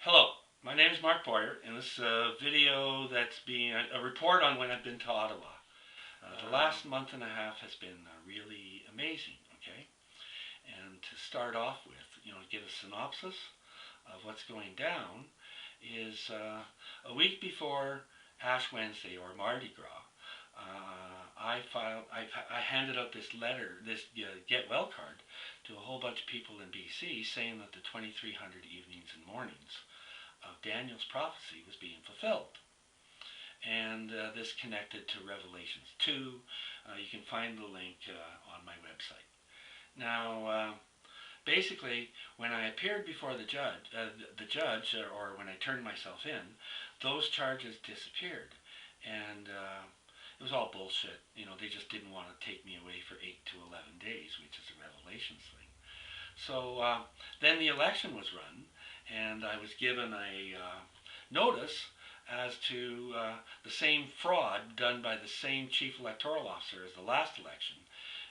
Hello, my name is Mark in this video that's being a report on when I've been to Ottawa. The last month and a half has been really amazing, okay? And to start off with, give a synopsis of what's going down is a week before Ash Wednesday or Mardi Gras, I handed out this letter, this get well card, to a whole bunch of people in BC saying that the 2300 evenings and mornings of Daniel's prophecy was being fulfilled. And this connected to Revelations 2. You can find the link on my website. Now, basically, when I appeared before the judge, or when I turned myself in, those charges disappeared. And it was all bullshit. They just didn't want to take me away for 8 to 11 days, which is a Revelations thing. So then the election was run, and I was given a notice as to the same fraud done by the same chief electoral officer as the last election.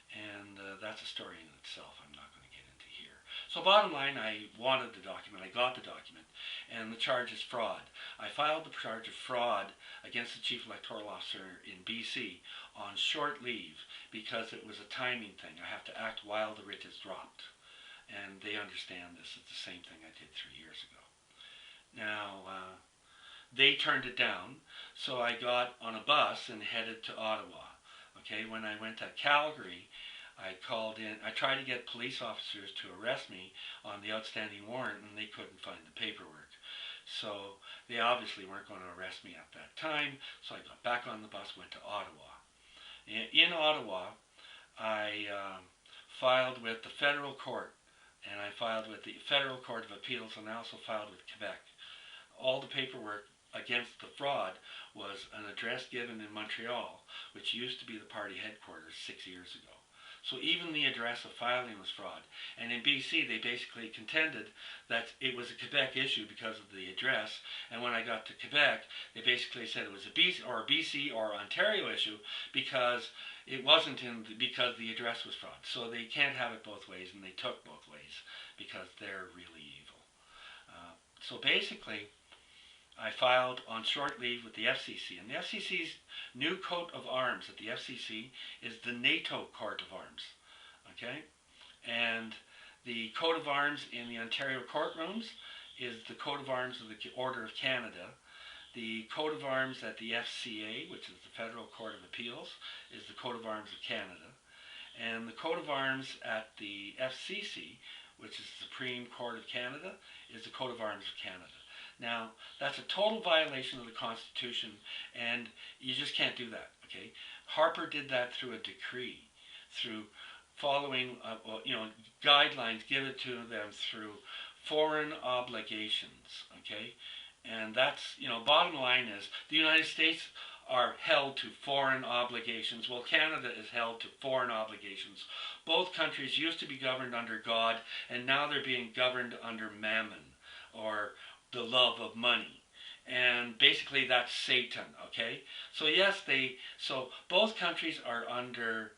And that's a story in itself I'm not going to get into here. So bottom line, I wanted the document, I got the document, and the charge is fraud. I filed the charge of fraud against the chief electoral officer in BC on short leave because it was a timing thing. I have to act while the writ is dropped. And they understand this. It's the same thing I did 3 years ago. Now, they turned it down, so I got on a bus and headed to Ottawa. Okay, when I went to Calgary, I called in. I tried to get police officers to arrest me on the outstanding warrant, and they couldn't find the paperwork. So they obviously weren't going to arrest me at that time, so I got back on the bus, went to Ottawa. In Ottawa, I filed with the federal court, and I filed with the Federal Court of Appeals, and I also filed with Quebec. All the paperwork against the fraud was an address given in Montreal, which used to be the party headquarters 6 years ago. So even the address of filing was fraud. And in BC, they basically contended that it was a Quebec issue because of the address. And when I got to Quebec, they basically said it was a BC or Ontario issue because it wasn't because the address was fraud. So they can't have it both ways, and they took both ways because they're really evil. So basically, I filed on short leave with the FCC, and the FCC's new coat of arms at the FCC is the NATO coat of arms, okay? And the coat of arms in the Ontario courtrooms is the coat of arms of the Order of Canada. The coat of arms at the FCA, which is the Federal Court of Appeals, is the coat of arms of Canada. And the coat of arms at the FCC, which is the Supreme Court of Canada, is the coat of arms of Canada. Now, that's a total violation of the Constitution, and you just can't do that, okay? Harper did that through a decree, through following, guidelines given to them through foreign obligations, okay? And that's, bottom line is, the United States are held to foreign obligations, while Canada is held to foreign obligations. Both countries used to be governed under God, and now they're being governed under mammon, or the love of money. And basically that's Satan, okay? So yes, so both countries are under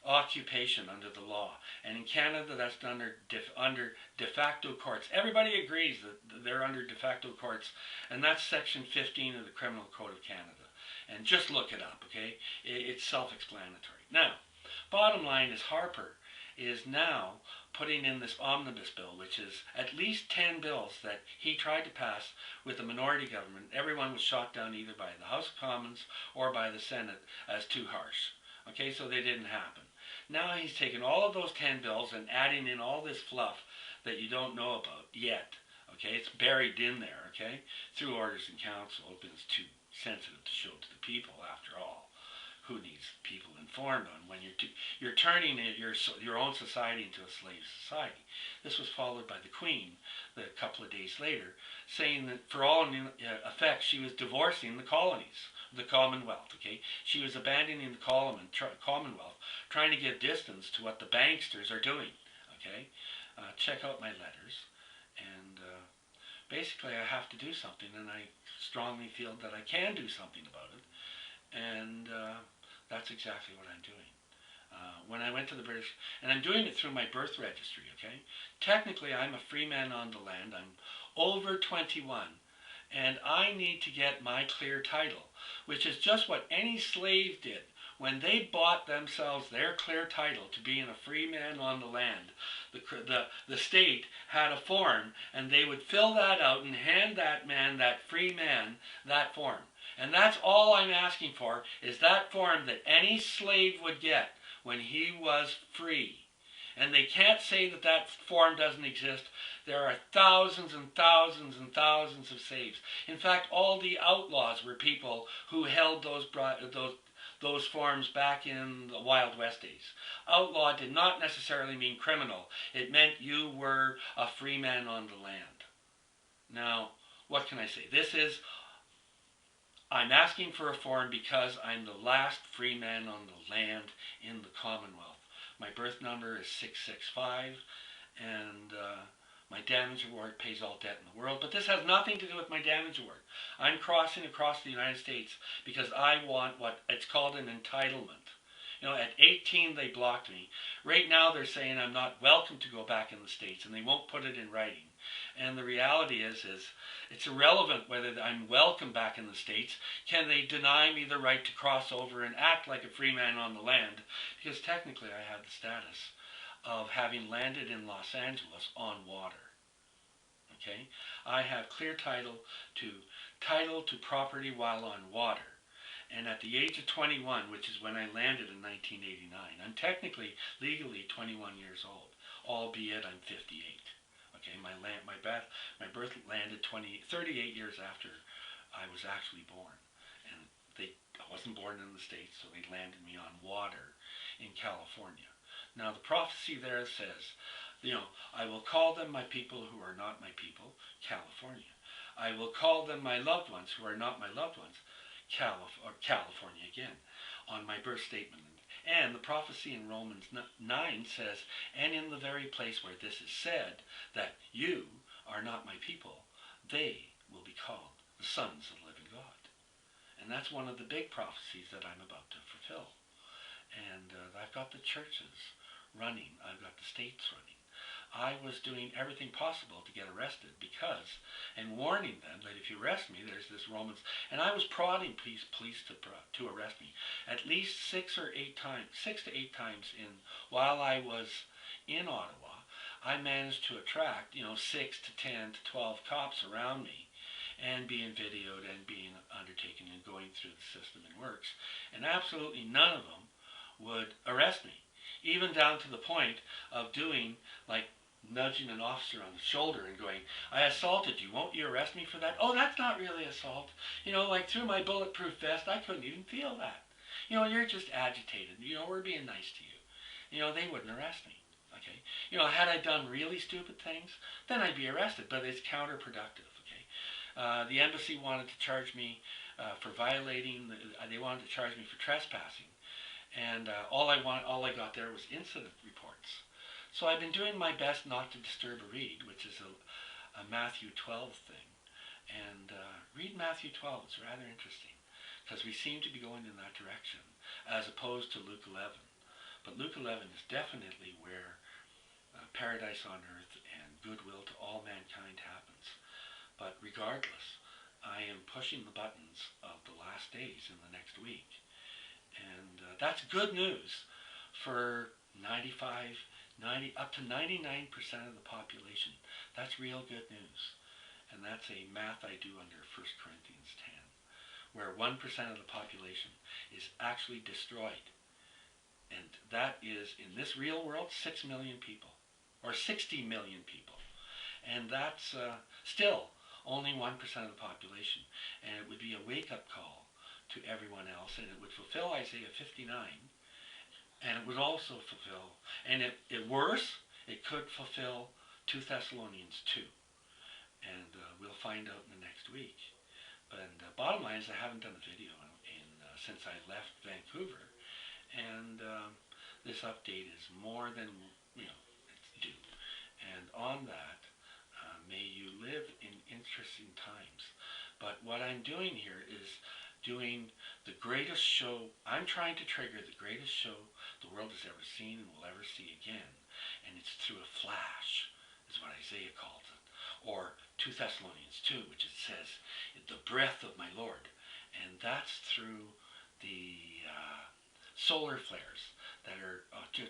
occupation under the law. And in Canada, that's under de facto courts. Everybody agrees that they're under de facto courts, and that's Section 15 of the Criminal Code of Canada. And just look it up, okay? It's self-explanatory. Now, bottom line is Harper is now putting in this omnibus bill, which is at least 10 bills that he tried to pass with a minority government. Everyone was shot down either by the House of Commons or by the Senate as too harsh. Okay, so they didn't happen. Now he's taken all of those 10 bills and adding in all this fluff that you don't know about yet. Okay, it's buried in there, okay, through orders in council, but it's too sensitive to show to the people after all. Who needs people informed on when you're turning your own society into a slave society? This was followed by the Queen a couple of days later, saying that for all effect she was divorcing the colonies, the Commonwealth. Okay, she was abandoning the Commonwealth, trying to give distance to what the banksters are doing. Okay, check out my letters, and basically I have to do something, and I strongly feel that I can do something about it, and that's exactly what I'm doing. When I went to the British, and I'm doing it through my birth registry, okay? Technically, I'm a free man on the land. I'm over 21, and I need to get my clear title, which is just what any slave did. When they bought themselves their clear title to being a free man on the land, the state had a form, and they would fill that out and hand that man, that free man, that form. And that's all I'm asking for, is that form that any slave would get when he was free. And they can't say that that form doesn't exist. There are thousands and thousands and thousands of slaves. In fact, all the outlaws were people who held those forms back in the Wild West days. Outlaw did not necessarily mean criminal. It meant you were a free man on the land. Now, what can I say? I'm asking for a form because I'm the last free man on the land in the Commonwealth. My birth number is 665, and my damage award pays all debt in the world. But this has nothing to do with my damage award. I'm crossing across the United States because I want what it's called an entitlement. You know, at 18 they blocked me. Right now they're saying I'm not welcome to go back in the States, and they won't put it in writing. And the reality is it's irrelevant whether I'm welcome back in the States. Can they deny me the right to cross over and act like a free man on the land? Because technically I have the status of having landed in Los Angeles on water. Okay? I have clear title to property while on water. And at the age of 21, which is when I landed in 1989, I'm technically, legally 21 years old, albeit I'm 58. Okay, my birth landed 38 years after I was actually born, and I wasn't born in the States, so they landed me on water in California. Now the prophecy there says, I will call them my people who are not my people, California. I will call them my loved ones who are not my loved ones, California again, on my birth statement. And the prophecy in Romans 9 says, and in the very place where this is said, that you are not my people, they will be called the sons of the living God. And that's one of the big prophecies that I'm about to fulfill. And I've got the churches running. I've got the states running. I was doing everything possible to get arrested because, and warning them that if you arrest me, there's this Romans, and I was prodding police to arrest me at least 6 to 8 times while I was in Ottawa. I managed to attract, 6 to 10 to 12 cops around me, and being videoed and being undertaken and going through the system and works, and absolutely none of them would arrest me, even down to the point of doing like nudging an officer on the shoulder and going, I assaulted you, won't you arrest me for that? Oh, that's not really assault. Like through my bulletproof vest, I couldn't even feel that. You're just agitated. We're being nice to you. They wouldn't arrest me. Okay. Had I done really stupid things, then I'd be arrested, but it's counterproductive. Okay. The embassy wanted to charge me for violating, they wanted to charge me for trespassing. And all I got there was incident reports. So I've been doing my best not to disturb a read, which is a Matthew 12 thing. And read Matthew 12. It's rather interesting because we seem to be going in that direction as opposed to Luke 11. But Luke 11 is definitely where paradise on earth and goodwill to all mankind happens. But regardless, I am pushing the buttons of the last days in the next week. And that's good news for 90, up to 99% of the population. That's real good news. And that's a math I do under 1 Corinthians 10, where 1% of the population is actually destroyed. And that is, in this real world, 6 million people, or 60 million people. And that's still only 1% of the population. And it would be a wake-up call to everyone else, and it would fulfill Isaiah 59. And it would also fulfill, and it worse, it could fulfill 2 Thessalonians 2. And we'll find out in the next week. But bottom line is I haven't done a video since I left Vancouver. And this update is more than, it's due. And on that, may you live in interesting times. But what I'm doing here is doing the greatest show. I'm trying to trigger the greatest show the world has ever seen and will ever see again. And it's through a flash, is what Isaiah calls it. Or 2 Thessalonians 2, which it says, the breath of my Lord. And that's through the solar flares that are,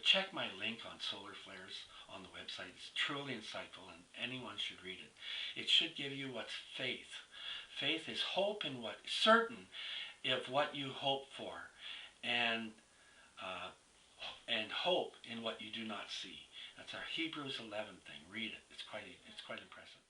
check my link on solar flares on the website. It's truly insightful and anyone should read it. It should give you what's faith. Faith is hope in what, certain of what you hope for, and hope in what you do not see. That's our Hebrews 11 thing. Read it. It's quite impressive.